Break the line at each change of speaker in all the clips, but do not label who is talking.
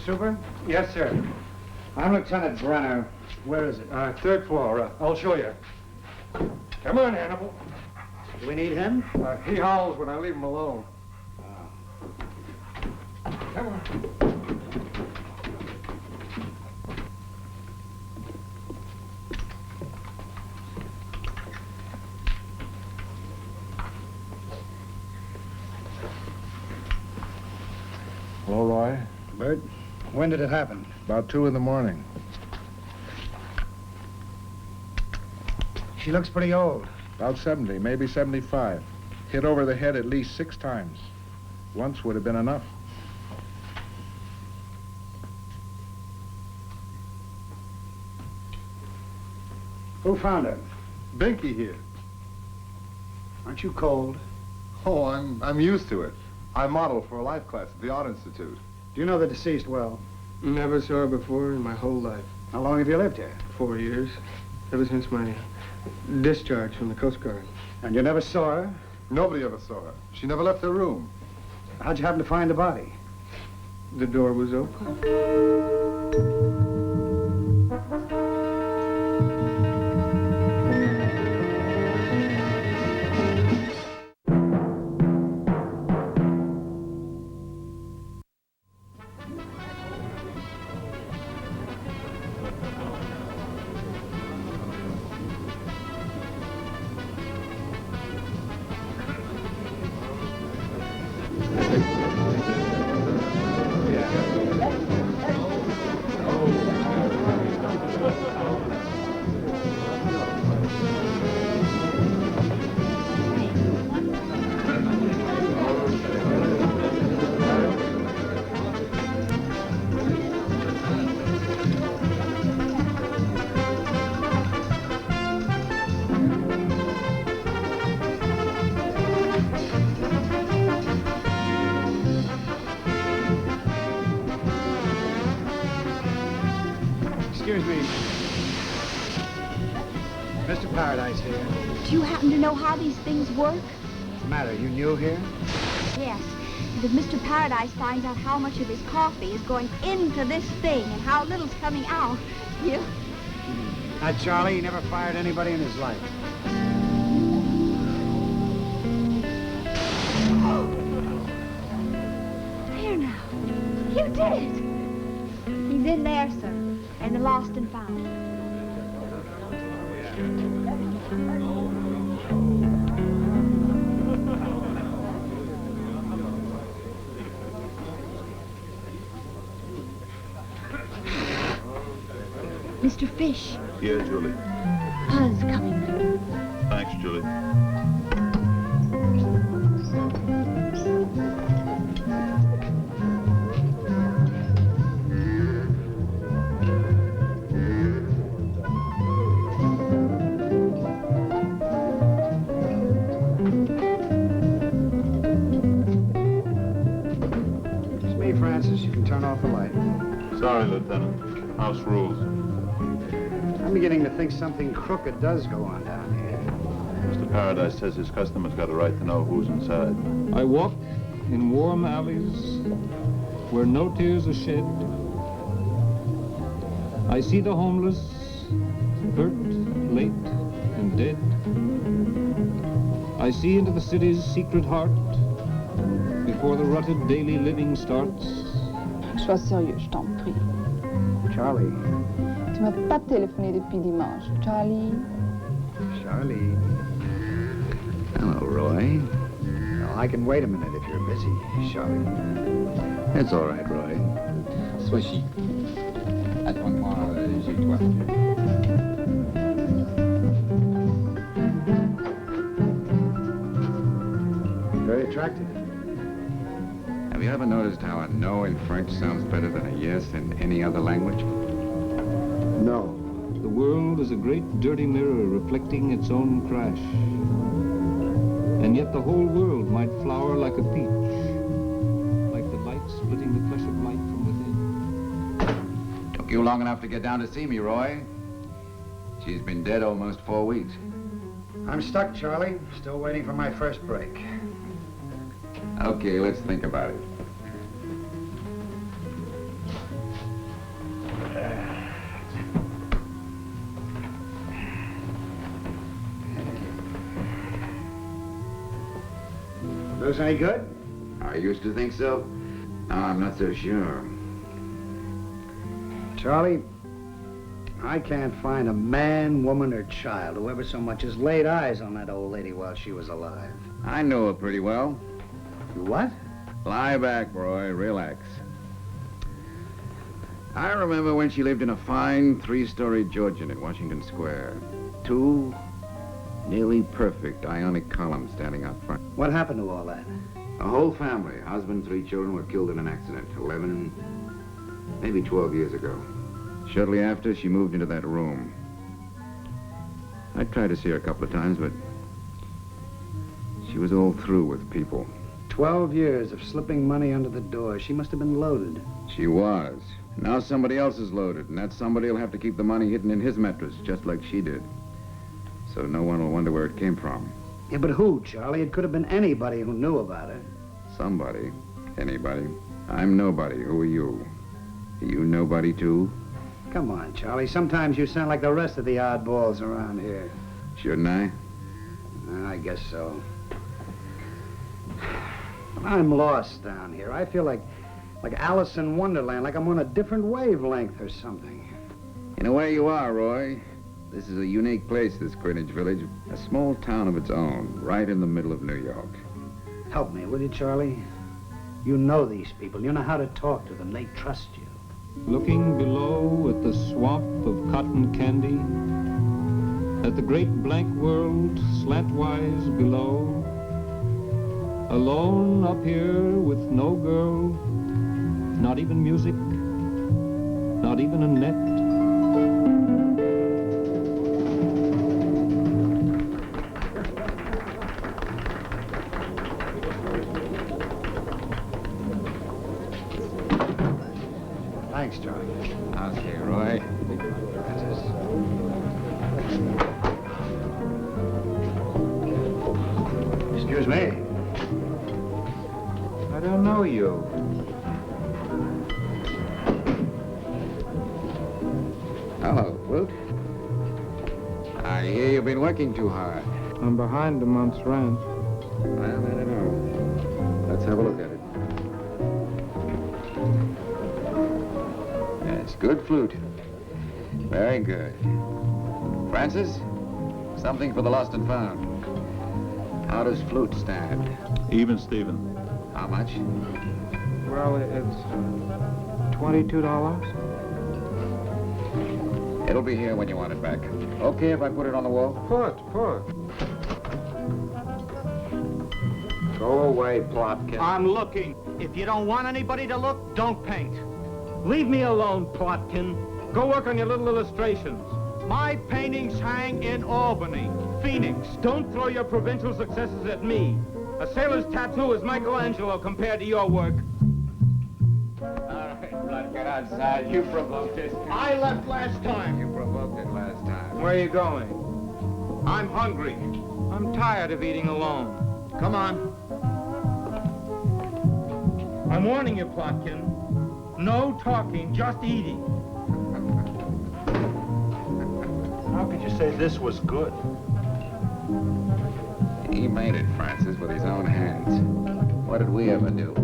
Super?
Yes, sir.
I'm Lieutenant Brenner. Where is it?
Third floor. I'll show you. Come on, Hannibal.
Do we need him?
He howls when I leave him alone. Come on.
Hello, Roy.
Bert, when did it happen?
About 2 in the morning.
She looks pretty old.
About 70, maybe 75. Hit over the head at least 6 times. Once would have been enough.
Who found her?
Binky here.
Aren't you cold?
Oh, I'm used to it. I model for a life class at the Art Institute.
Do you know the deceased well?
Never saw her before in my whole life.
How long have you lived here?
4 years. Ever since my discharge from the Coast Guard.
And you never saw her?
Nobody ever saw her. She never left her room.
How'd you happen to find the body?
The door was open.
Excuse me. Mr. Paradise here.
Do you happen to know how these things work?
What's the matter? You new here?
Yes. And if Mr. Paradise finds out how much of his coffee is going into this thing and how little's coming out, he'll...
That Charlie, he never fired anybody in his life.
There now. You did it. He's in there, sir. In the lost and found. Mr. Fish.
Yeah, Julie.
Buzz coming.
Thanks, Julie.
It's me, Francis. You can turn off the light.
Sorry, Lieutenant. House rules.
I'm beginning to think something crooked does go on down here.
Mr. Paradise says his customer's got a right to know who's inside.
I walk in warm alleys where no tears are shed. I see the homeless, hurt, late, and dead. I see into the city's secret heart before the rutted daily living starts.
Sois sérieux, je t'en prie.
Charlie.
Tu m'as pas téléphoné depuis dimanche, Charlie.
Charlie.
Hello, Roy.
Well, I can wait a minute if you're busy, Charlie.
It's all right, Roy.
Sois chic. Attends-moi, j'ai toi.
Very attractive.
Have you ever noticed how a no in French sounds better than a yes in any other language?
No.
The world is a great dirty mirror reflecting its own crash. And yet the whole world might flower like a peach, like the light splitting the flesh of light from within.
Took you long enough to get down to see me, Roy. She's been dead almost 4 weeks.
I'm stuck, Charlie. Still waiting for my first break.
Okay, let's think about it.
Looks any good?
I used to think so. Now I'm not so sure.
Charlie, I can't find a man, woman, or child who ever so much as laid eyes on that old lady while she was alive.
I know her pretty well.
You what?
Lie back, Roy. Relax. I remember when she lived in a fine three-story Georgian at Washington Square. 2 nearly perfect ionic columns standing out front.
What happened to all that?
A whole family, husband, 3 children, were killed in an accident 11, maybe 12 years ago. Shortly after, she moved into that room. I tried to see her a couple of times, but she was all through with people.
12 years of slipping money under the door. She must have been loaded.
She was. Now somebody else is loaded, and that somebody will have to keep the money hidden in his mattress, just like she did. So no one will wonder where it came from.
Yeah, but who, Charlie? It could have been anybody who knew about it.
Somebody. Anybody. I'm nobody. Who are you? Are you nobody, too?
Come on, Charlie. Sometimes you sound like the rest of the oddballs around here.
Shouldn't I?
I guess so. I'm lost down here. I feel like Alice in Wonderland, like I'm on a different wavelength or something.
In a way you are, Roy. This is a unique place, this Greenwich Village. A small town of its own, right in the middle of New York.
Help me, will you, Charlie? You know these people. You know how to talk to them. They trust you.
Looking below at the swamp of cotton candy, at the great blank world slantwise below, alone up here with no girl, not even music, not even a net.
Thanks, Charlie.
Okay, Roy.
Excuse me.
I don't know you.
Hello, Flute. I hear you've been working too hard.
I'm behind a month's rent.
Well, I don't know. Let's have a look at it. Yes, good flute. Very good. Francis, something for the lost and found. How does flute stand?
Even, Stephen.
How much?
Well, it's $22.
It'll be here when you want it back. Okay if I put it on the wall?
Put.
Go away, Plotkin.
I'm looking. If you don't want anybody to look, don't paint. Leave me alone, Plotkin. Go work on your little illustrations. My paintings hang in Albany, Phoenix. Don't throw your provincial successes at me. A sailor's tattoo is Michelangelo compared to your work.
All right, Blood, get outside. You provoked it.
I left last time.
You provoked it last time.
Where are you going? I'm hungry. I'm tired of eating alone. Come on. I'm warning you, Plotkin. No talking, just eating.
How could you say this was good?
He made it, Francis, with his own hands. What did we ever do?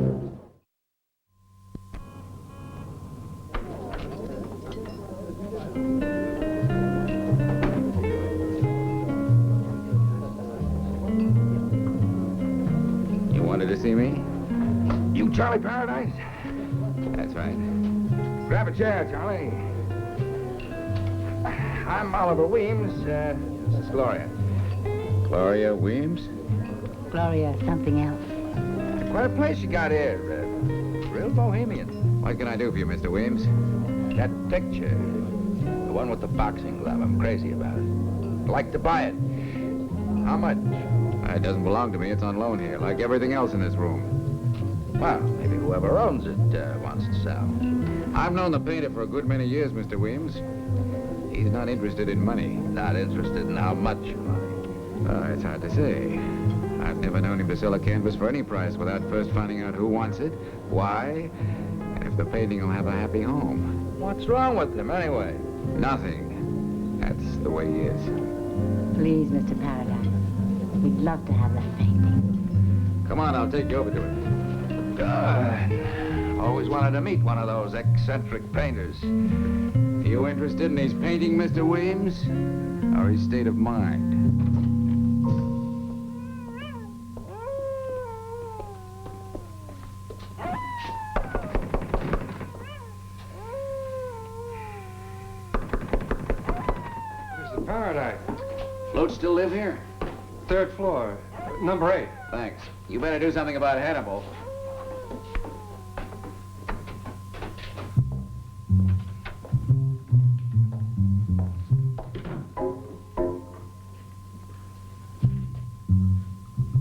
You wanted to see me?
You Charlie Paradise?
That's right.
Grab a chair, Charlie. I'm Oliver Weems. This is Gloria.
Gloria Weems?
Gloria, something else.
Quite a place you got here. Real bohemian.
What can I do for you, Mr. Weems?
That picture, the one with the boxing glove, I'm crazy about it. I'd like to buy it. How much?
It doesn't belong to me. It's on loan here, like everything else in this room.
Well, maybe whoever owns it wants to sell.
I've known the painter for a good many years, Mr. Weems. He's not interested in money.
Not interested in how much money.
It's hard to say. I've never known him to sell a canvas for any price without first finding out who wants it, why, and if the painting will have a happy home.
What's wrong with him, anyway?
Nothing. That's the way he is.
Please, Mr. Paradise. We'd love to have that painting.
Come on, I'll take you over to it. Good. Always wanted to meet one of those eccentric painters. You interested in his painting, Mr. Williams? Or his state of mind?
Mr. Paradise.
Float still live here?
3rd floor, number 8.
Thanks. You better do something about Hannibal.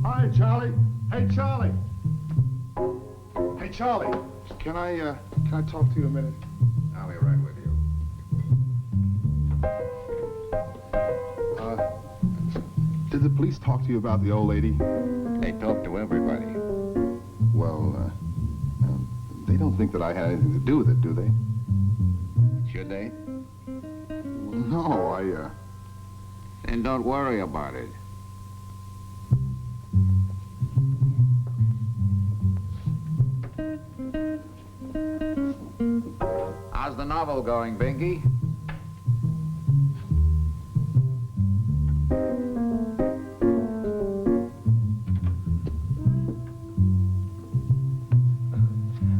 Hi, Charlie. Hey, Charlie. Hey, Charlie. Can I talk to you a minute?
I'll be right with you.
Did the police talk to you about the old lady?
They talk to everybody.
Well, they don't think that I had anything to do with it, do they?
Should they?
Well, no,
Then don't worry about it. How's the novel going, Binky?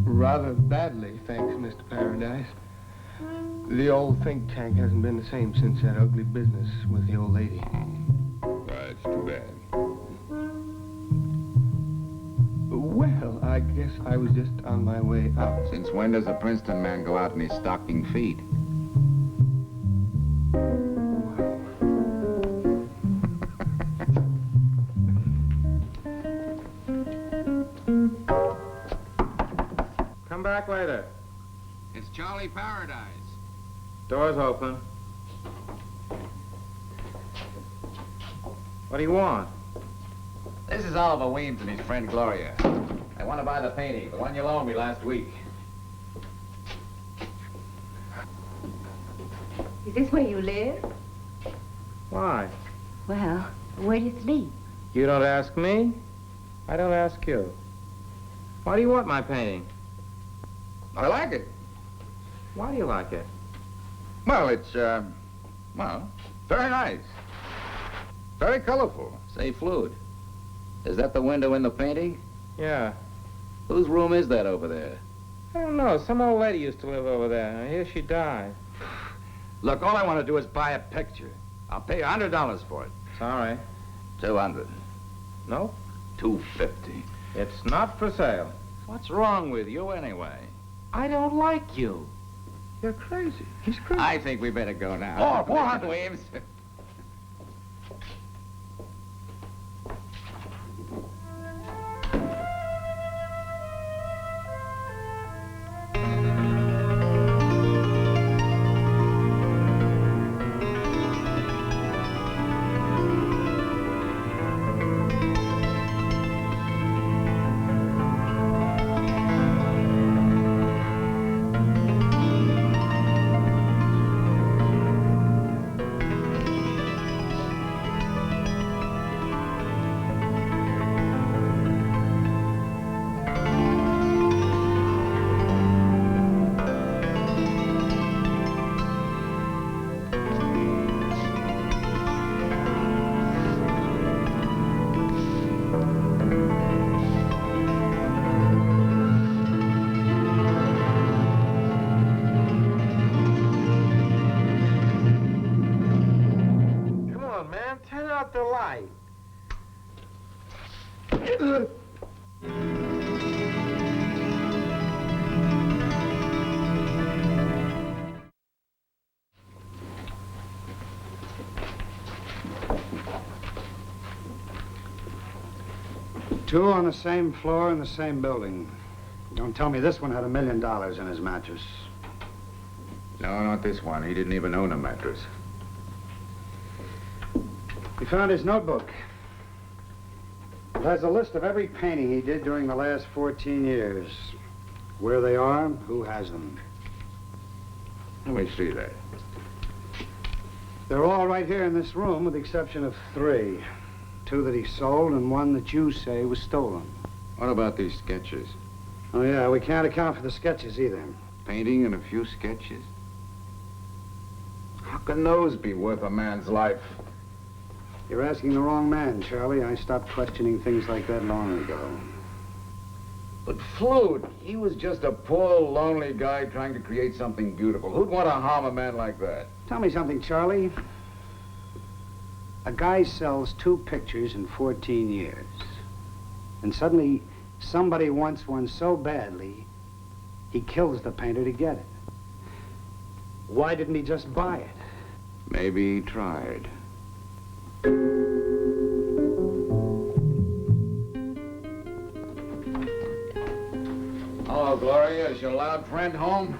Rather badly, thanks, Mr. Paradise. The old think tank hasn't been the same since that ugly business with the old lady.
That's too bad.
Well, I guess I was just on my way out.
Since when does a Princeton man go out in his stocking feet?
Come back later.
It's Charlie Paradise.
Door's open. What do you want?
This is Oliver Weems and his friend Gloria. I want to buy the painting, the one you loaned me last week.
Is this where you live?
Why?
Well, where do you sleep?
You don't ask me? I don't ask you. Why do you want my painting?
I like it.
Why do you like it?
Well, it's, well, very nice. Very colorful. Say, Flood, is that the window in the painting?
Yeah.
Whose room is that over there?
I don't know. Some old lady used to live over there. I hear she died.
Look, all I want to do is buy a picture. I'll pay you $100 for it.
Sorry.
200.
No?
250.
It's not for sale.
What's wrong with you, anyway?
I don't like you. You're crazy. He's crazy.
I think we better go now.
Oh, 400.
Williams.
The light.
Two on the same floor in the same building. Don't tell me this one had $1 million in his mattress.
No, not this one. He didn't even own a mattress.
We found his notebook. It has a list of every painting he did during the last 14 years. Where they are, who has them.
Let me see that.
They're all right here in this room, with the exception of 3. 2 that he sold and 1 that you say was stolen.
What about these sketches?
Oh, yeah, we can't account for the sketches either.
Painting and a few sketches? How can those be worth a man's life?
You're asking the wrong man, Charlie. I stopped questioning things like that long ago.
But Flute, he was just a poor, lonely guy trying to create something beautiful. Who'd want to harm a man like that?
Tell me something, Charlie. A guy sells 2 pictures in 14 years. And suddenly, somebody wants one so badly, he kills the painter to get it. Why didn't he just buy it?
Maybe he tried. Hello, Gloria. Is your loud friend home?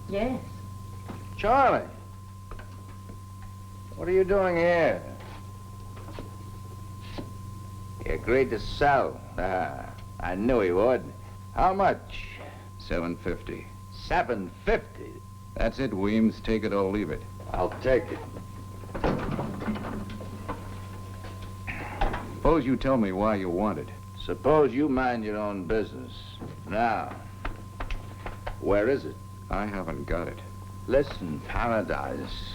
Yes.
Charlie, what are you doing here? He agreed to sell. I knew he would. How much?
$750.
$750.
That's it, Weems. Take it or leave it.
I'll take it.
Suppose you tell me why you want it.
Suppose you mind your own business. Now, where is it?
I haven't got it.
Listen, Paradise.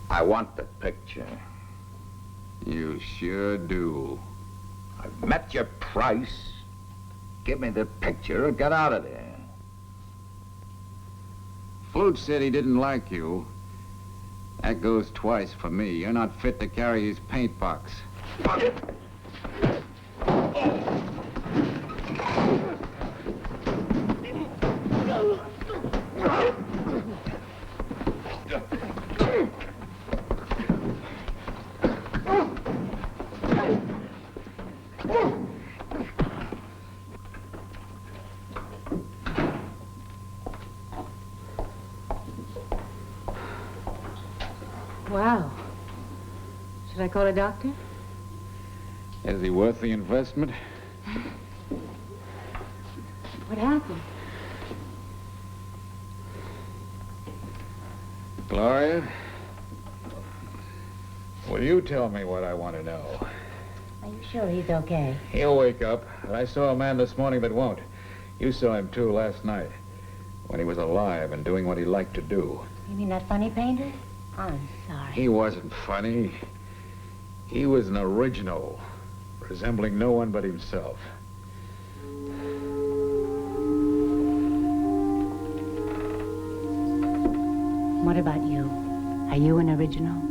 I want the picture.
You sure do.
I've met your price. Give me the picture or get out of there.
Flute said he didn't like you. That goes twice for me. You're not fit to carry his paint box.
Wow. Should I call a doctor?
Is he worth the investment?
What happened?
Gloria, will you tell me what I want to know?
Are you sure he's okay?
He'll wake up. I saw a man this morning that won't. You saw him, too, last night, when he was alive and doing what he liked to do.
You mean that funny painter? I'm sorry.
He wasn't funny. He was an original, resembling no one but himself.
What about you? Are you an original?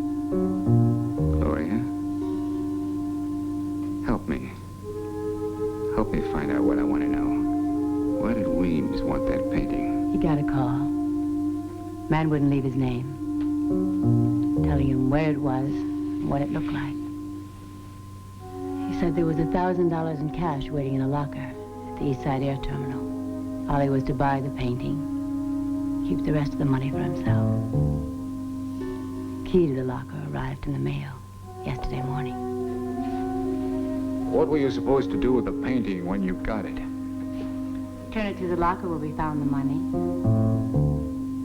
Gloria, help me. Help me find out what I want to know. Why did Weems want that painting?
He got a call. Man wouldn't leave his name. Telling him where it was and what it looked like. He said there was $1,000 in cash waiting in a locker at the East Side Air Terminal. All he was to buy the painting, keep the rest of the money for himself. Key to the locker arrived in the mail yesterday morning.
What were you supposed to do with the painting when you got it?
Turn it to the locker where we found the money.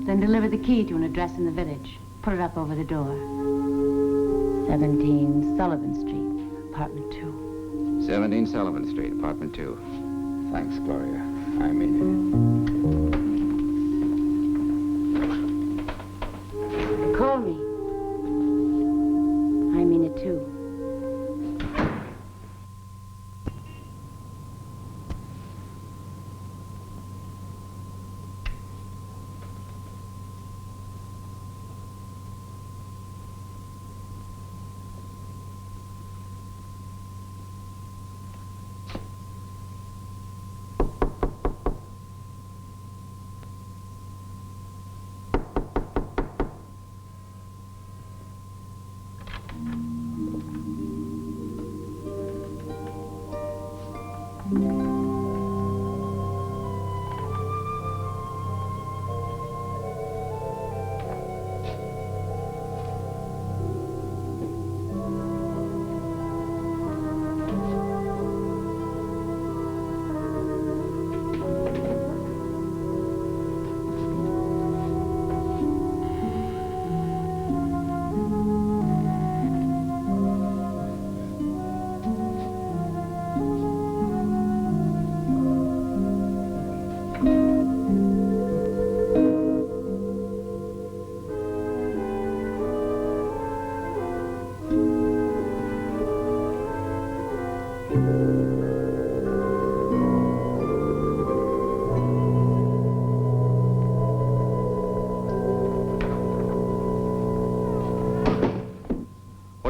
Then deliver the key to an address in the village. Put it up over the door. 17 Sullivan Street, apartment 2.
17 Sullivan Street, apartment 2. Thanks, Gloria. I mean
it. Call me. I mean it too.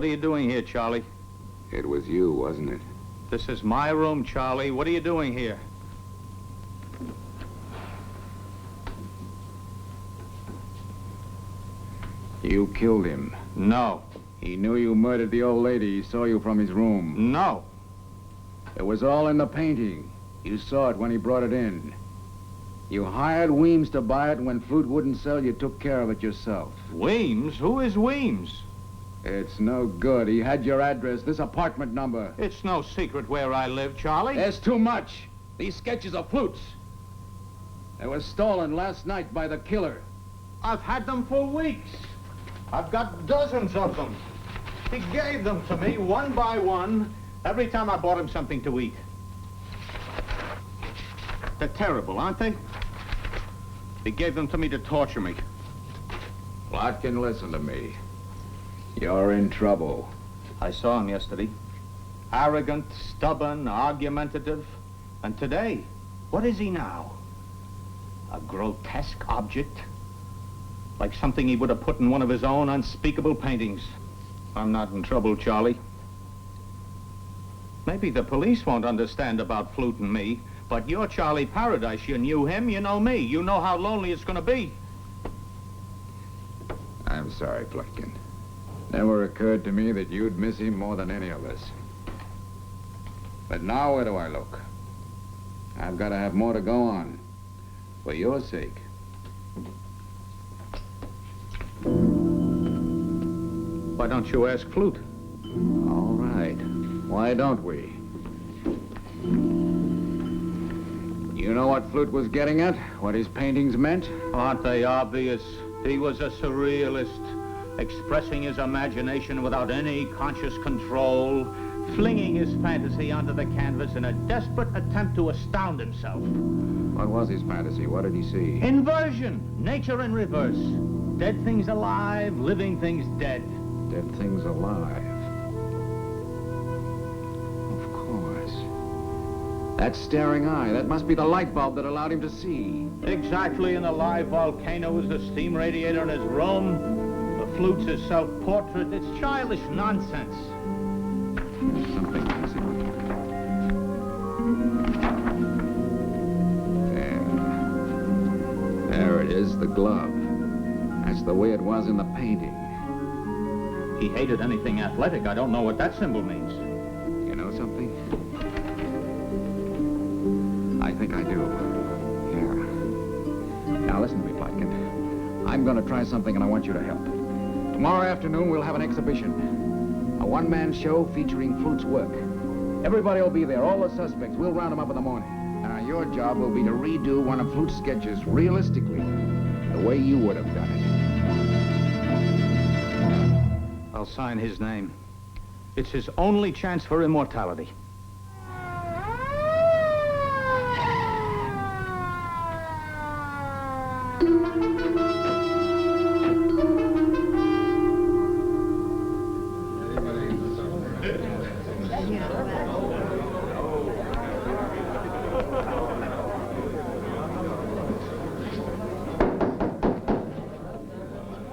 What are you doing here, Charlie?
It was you, wasn't it?
This is my room, Charlie. What are you doing here?
You killed him.
No.
He knew you murdered the old lady. He saw you from his room.
No.
It was all in the painting. You saw it when he brought it in. You hired Weems to buy it, and when Flute wouldn't sell, you took care of it yourself.
Weems? Who is Weems?
It's no good. He had your address, this apartment number.
It's no secret where I live, Charlie.
There's too much. These sketches are Flute's. They were stolen last night by the killer.
I've had them for weeks. I've got dozens of them. He gave them to me one by one every time I bought him something to eat. They're terrible, aren't they? He gave them to me to torture me.
Plotkin, listen to me. You're in trouble.
I saw him yesterday. Arrogant, stubborn, argumentative. And today, what is he now? A grotesque object? Like something he would have put in one of his own unspeakable paintings. I'm not in trouble, Charlie. Maybe the police won't understand about Flute and me, but you're Charlie Paradise. You knew him, you know me. You know how lonely it's gonna be.
I'm sorry, Plotkin. Never occurred to me that you'd miss him more than any of us. But now where do I look? I've got to have more to go on. For your sake.
Why don't you ask Flute?
All right. Why don't we? You know what Flute was getting at? What his paintings meant?
Aren't they obvious? He was a surrealist, expressing his imagination without any conscious control, flinging his fantasy onto the canvas in a desperate attempt to astound himself.
What was his fantasy? What did he see?
Inversion, nature in reverse. Dead things alive, living things dead.
Dead things alive. Of course. That staring eye, that must be the light bulb that allowed him to see.
Exactly, in the live volcano is the steam radiator in his room. The Flute's his self-portrait. It's childish nonsense.
There's something missing. There it is, the glove. That's the way it was in the painting.
He hated anything athletic. I don't know what that symbol means.
You know something? I think I do. Here. Now listen to me, Plotkin. I'm going to try something and I want you to help. Tomorrow afternoon we'll have an exhibition. A one-man show featuring Flute's work. Everybody will be there, all the suspects. We'll round them up in the morning. Now your job will be to redo one of Flute's sketches realistically, the way you would have done it.
I'll sign his name. It's his only chance for immortality.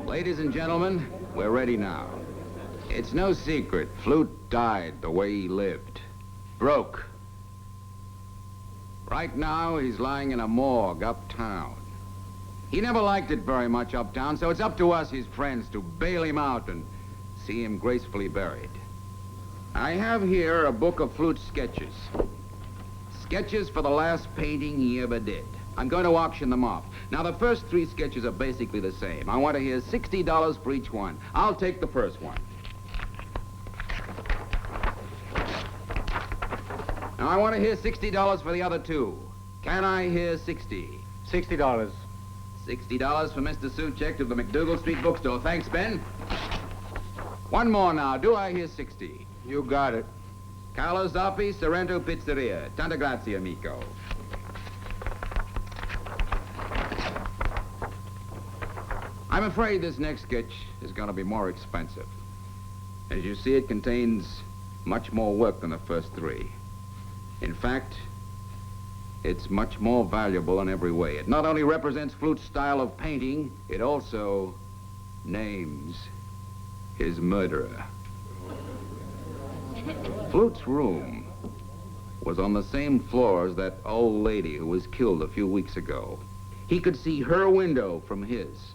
Ladies and gentlemen, we're ready now. It's no secret, Flute died the way he lived. Broke. Right now, he's lying in a morgue uptown. He never liked it very much uptown, so it's up to us, his friends, to bail him out and see him gracefully buried. I have here a book of Flute's sketches. Sketches for the last painting he ever did. I'm going to auction them off. Now, the first 3 sketches are basically the same. I want to hear $60 for each one. I'll take the first one. Now, I want to hear $60 for the other 2. Can I hear 60?
$60.
$60 for Mr. Suchek of the McDougal Street bookstore. Thanks, Ben. One more now. Do I hear 60?
You got it.
Carlo Zoppi, Sorrento Pizzeria. Tanta grazie, amico. I'm afraid this next sketch is going to be more expensive. As you see, it contains much more work than the first 3. In fact, it's much more valuable in every way. It not only represents Flute's style of painting, it also names his murderer. Flute's room was on the same floor as that old lady who was killed a few weeks ago. He could see her window from his.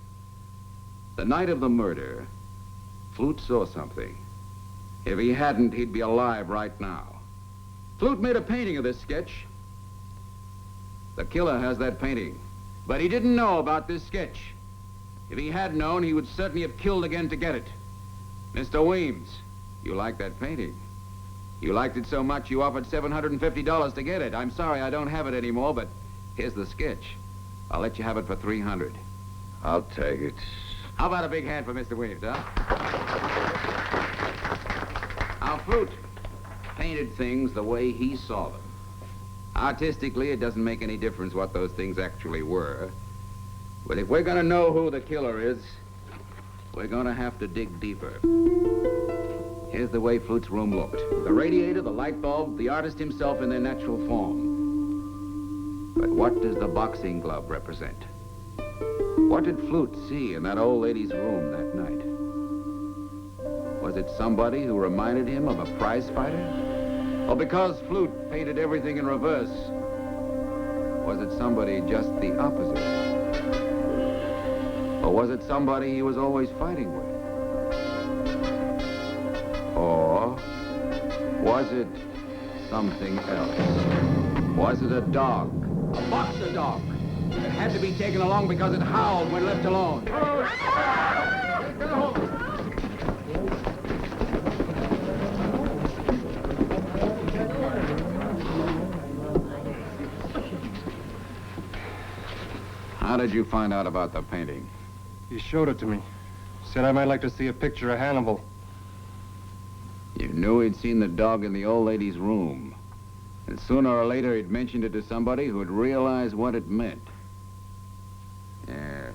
The night of the murder, Flute saw something. If he hadn't, he'd be alive right now. Flute made a painting of this sketch. The killer has that painting, but he didn't know about this sketch. If he had known, he would certainly have killed again to get it. Mr. Weems, you like that painting. You liked it so much you offered $750 to get it. I'm sorry I don't have it anymore, but here's the sketch. I'll let you have it for $300.
I'll take it.
How about a big hand for Mr. Weems, huh? Now, Flute painted things the way he saw them. Artistically, it doesn't make any difference what those things actually were. But if we're going to know who the killer is, we're going to have to dig deeper. Here's the way Flute's room looked. The radiator, the light bulb, the artist himself in their natural form. But what does the boxing glove represent? What did Flute see in that old lady's room that night? Was it somebody who reminded him of a prize fighter? Or because Flute painted everything in reverse, was it somebody just the opposite? Or was it somebody he was always fighting with? Or was it something else? Was it a dog? A boxer dog? It had to be taken along because it howled when left alone. How did you find out about the painting?
He showed it to me. Said I might like to see a picture of Hannibal.
You knew he'd seen the dog in the old lady's room. And sooner or later he'd mentioned it to somebody who'd realize what it meant. Yes.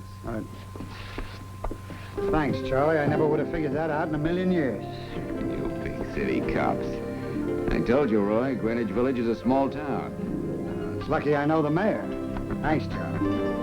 Thanks, Charlie. I never would have figured that out in a million years.
You big city cops. I told you, Roy, Greenwich Village is a small town.
It's lucky I know the mayor. Thanks, Charlie.